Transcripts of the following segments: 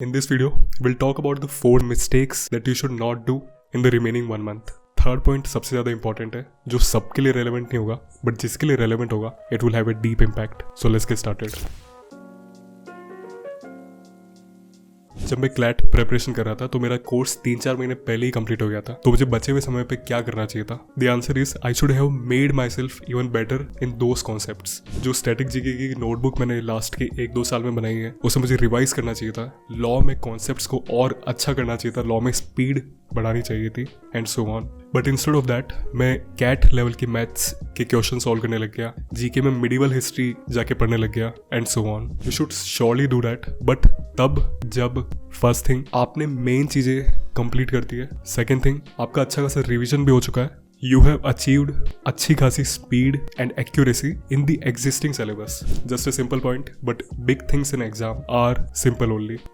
In this video, we'll talk about the 4 mistakes that you should not do in the remaining 1 month. Third point सबसे ज़्यादा important है, जो सबके लिए relevant नहीं होगा बट जिसके लिए रेलेवेंट होगा it will have a deep impact. So let's get started. जब मैं क्लैट प्रिपरेशन कर रहा था तो मेरा कोर्स 3-4 महीने पहले ही कंप्लीट हो गया था. तो मुझे बचे हुए समय पे क्या करना चाहिए था? The answer is I should have made my self even better in those concepts. जो स्टैटिक जीके की नोटबुक मैंने लास्ट के 1-2 साल में बनाई है उसे मुझे रिवाइज करना चाहिए था. लॉ में कॉन्सेप्ट्स को और अच्छा करना चाहिए था, लॉ में स्पीड बढ़ानी चाहिए थी and so on. But instead of that मैं कैट लेवल की मैथ्स के क्वेश्चन सॉल्व करने लग गया, जीके में मिडिवल हिस्ट्री जाके पढ़ने लग गया and so on. You should surely do that, but तब जब फर्स्ट थिंग आपने मेन चीजें कंप्लीट कर दी है, सेकेंड थिंग आपका अच्छा खासा रिविजन भी हो चुका है, you have achieved अच्छी खासी speed and accuracy in the existing syllabus. Just a simple point, but big things in exam are simple only.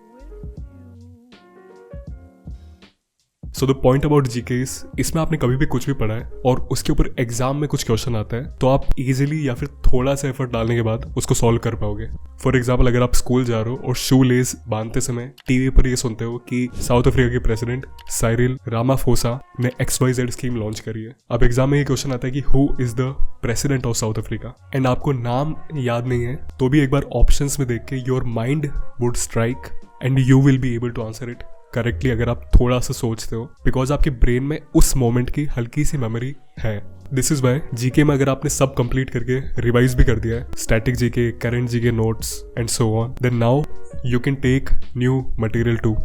So the point about GK is, इसमें आपने कभी भी कुछ भी पढ़ा है और उसके ऊपर एग्जाम में कुछ क्वेश्चन आता है तो आप इजीली या फिर थोड़ा सा एफर्ट डालने के बाद उसको सॉल्व कर पाओगे. फॉर एग्जाम्पल, अगर आप स्कूल जा रहे हो और शू लेस बांधते समय टीवी पर ये सुनते हो कि साउथ अफ्रीका के प्रेसिडेंट साइरिल रामाफोसा ने XYZ स्कीम लॉन्च करी है. अब एग्जाम में ये क्वेश्चन आता है कि who is the president of south Africa and आपको नाम याद नहीं है तो भी एक बार ऑप्शंस में देख के your mind would strike and you will be able to answer it correctly अगर आप थोड़ा सा सोचते हो, बिकॉज आपके ब्रेन में उस मोमेंट की हल्की सी मेमोरी है. दिस इज वाई जीके में अगर आपने सब कंप्लीट करके रिवाइज भी कर दिया है, static GK, current GK notes and so on, then now you can take new material too.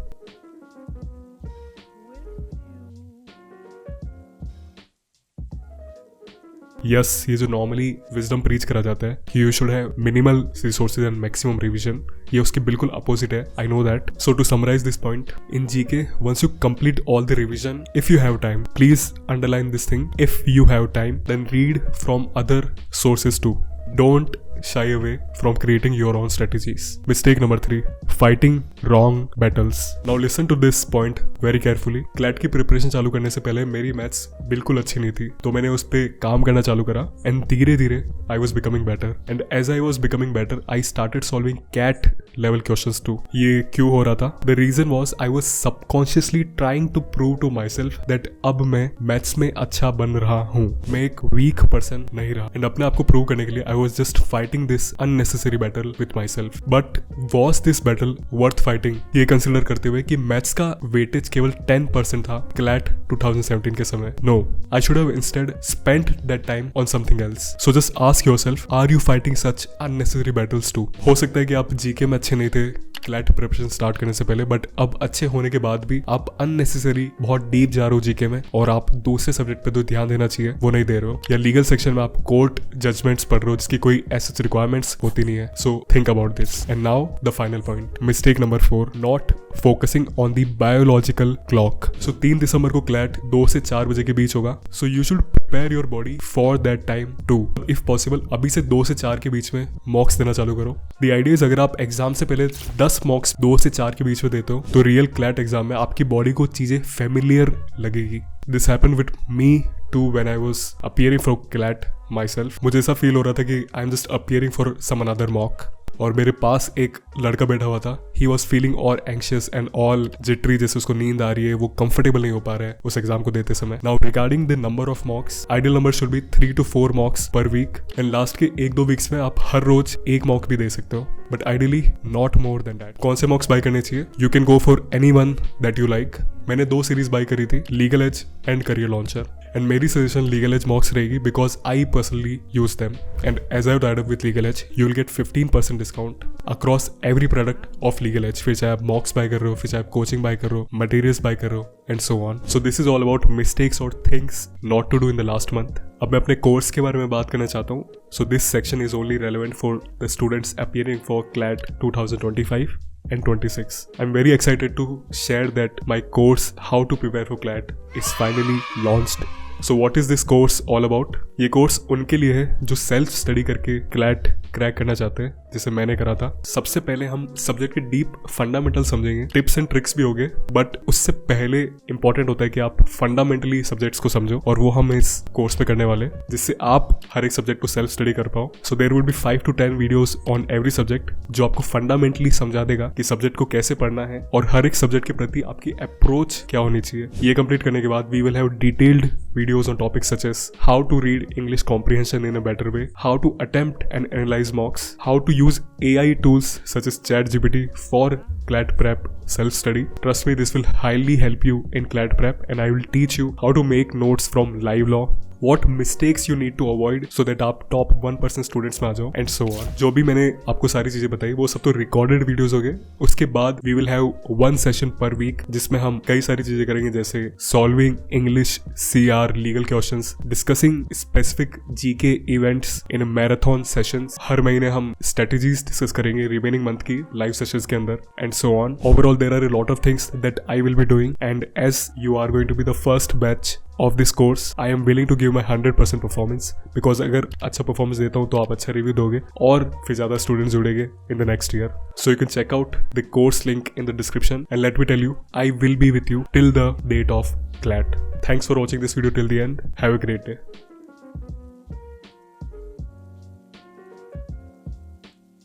Yes, ये जो नॉर्मली विजडम प्रीच करा जाता है कि you should have minimal resources and maximum revision, ये उसके बिल्कुल अपोजिट है. I know that. So to summarise this point, in GK once you complete all the revision, if you have time, please underline this thing, if you have time then read from other sources too. Don't shy away from creating your own strategies. Mistake number 3, fighting wrong battles. Now listen to this point very carefully. CLAT की preparation चालू करने से पहले मेरी maths बिल्कुल अच्छी नहीं थी, तो मैंने उस पर काम करना चालू करा एंड धीरे धीरे I was becoming better. And as I was becoming better I started solving CAT level questions too. ये क्यों हो रहा था? The reason was I was subconsciously trying to prove to myself that अब मैं maths में अच्छा बन रहा हूँ, मैं एक वीक पर्सन नहीं रहा. एंड अपने आप को प्रूव करने के लिए I was just fighting this unnecessary battle with myself. But was this battle worth fighting? ये कंसिडर करते हुए कि मैथ्स का वेटेज केवल 10% था क्लैट 2017 के समय. No, I should have instead spent that time on something else. So just ask yourself, are you fighting such unnecessary battles too? हो सकता है कि आप जीके में अच्छे नहीं थे क्लैट प्रिपरेशन स्टार्ट करने से पहले, बट अब अच्छे होने के बाद भी आप अननेसेसरी बहुत डीप जा रहे हो जीके में और आप दूसरे सब्जेक्ट पे तो ध्यान देना चाहिए वो नहीं दे रहे हो, या लीगल सेक्शन में आप कोर्ट जजमेंट्स पढ़ रहे हो जिसकी कोई ऐसी रिक्वायरमेंट्स होती नहीं है. So think about this. And now the final point, mistake number 4, not focusing on the biological clock. So 3 दिसंबर को क्लैट 2 से 4 बजे के बीच होगा. So you should prepare your body for that time too. If possible अभी से 2 से 4 के बीच में मॉक्स देना चालू करो. द आइडिया इज, अगर आप एग्जाम से पहले 10 मॉक्स 2 से 4 के बीच में देते हो तो रियल क्लैट एग्जाम में आपकी बॉडी को चीजें फेमिलियर लगेगी. This happened with me too when I was appearing for CLAT myself. मुझे ऐसा फील हो रहा था कि I am just appearing for some another mock और मेरे पास एक लड़का बैठा हुआ था. He was feeling all anxious and all jittery, जैसे उसको नींद आ रही है, वो कंफर्टेबल नहीं हो पा रहा है उस एग्जाम को देते समय. Now regarding the number of mocks, ideal number should be 3 to 4 mocks per week and last के 1-2 वीक्स में आप हर रोज 1 मॉक भी दे सकते हो, but ideally not more than that. कौन से मॉक्स बाय करने चाहिए? You can go for any one that you like. मैंने 2 सीरीज बाय करी थी, Legal Edge and Career Launcher, and मेरी सजेशन लीगल एज मॉक्स रहेगी because I personally use them. And as I tied up with Legal Edge, you will get 15% discount across every product of Legal Edge. फिर चाहे आप मॉक्स bye कर रहे हो, फिर चाहे आप कोचिंग बाय कर रहे हो, मटेरियल्स बाय कर रहे हो and so on. So this is all about mistakes और things not to do in the last month. अब मैं अपने कोर्स के बारे में बात करना चाहता हूँ. So this section is only relevant for the students appearing for CLAT 2025 and 26. I'm very excited to share that my course How to Prepare for CLAT is finally launched. So what is this course all about? ये course उनके लिए है जो self study करके CLAT crack करना चाहते हैं. जिसे मैंने करा था। सबसे पहले हम सब्जेक्ट के डीप फंडामेंटल समझेंगे, टिप्स एंड ट्रिक्स भी होंगे, बट उससे पहले इंपॉर्टेंट होता है कि आप फंडामेंटली सब्जेक्ट्स को समझो, और वो हम इस कोर्स में करने वाले, जिससे आप हर एक सब्जेक्ट को सेल्फ स्टडी कर पाओ। So there would be 5 to 10 videos on every subject, जो आपको फंडामेंटली समझा देगा कि सब्जेक्ट को कैसे पढ़ना है और हर एक सब्जेक्ट के प्रति आपकी अप्रोच क्या होनी चाहिए। ये कंप्लीट करने के बाद we will have detailed videos on topics such as how to read English comprehension in a better way, how to attempt and analyse mocks, how to use AI tools such as ChatGPT for CLAT prep self-study. Trust me, this will highly help you in CLAT prep, and I will teach you how to make notes from live law, what mistakes you need to avoid so that आप top 1% students में आ जाओ, and so on. जो भी मैंने आपको सारी चीजें बताई वो सब तो रिकॉर्डेड वीडियोस हो गए। उसके बाद we will have 1 session per week, जिसमें हम कई सारी चीजें करेंगे, जैसे solving English CR legal questions, discussing specific GK events in marathon sessions. हर महीने हम स्ट्रेटजीज डिस्कस करेंगे रिमेनिंग मंथ की लाइव सेशंस के अंदर, and so on. Overall there are a lot of things that I will be doing, and as you are going to be the first batch of this course, I am willing to give my 100% performance, because अगर अच्छा performance देता हूँ तो आप अच्छा review दोगे और फिर ज़्यादा स्टूडेंट्स जुड़ेंगे in the next year. So you can check out the course link in the description, and let me tell you, I will be with you till the date of CLAT. Thanks for watching this video till the end. Have a great day.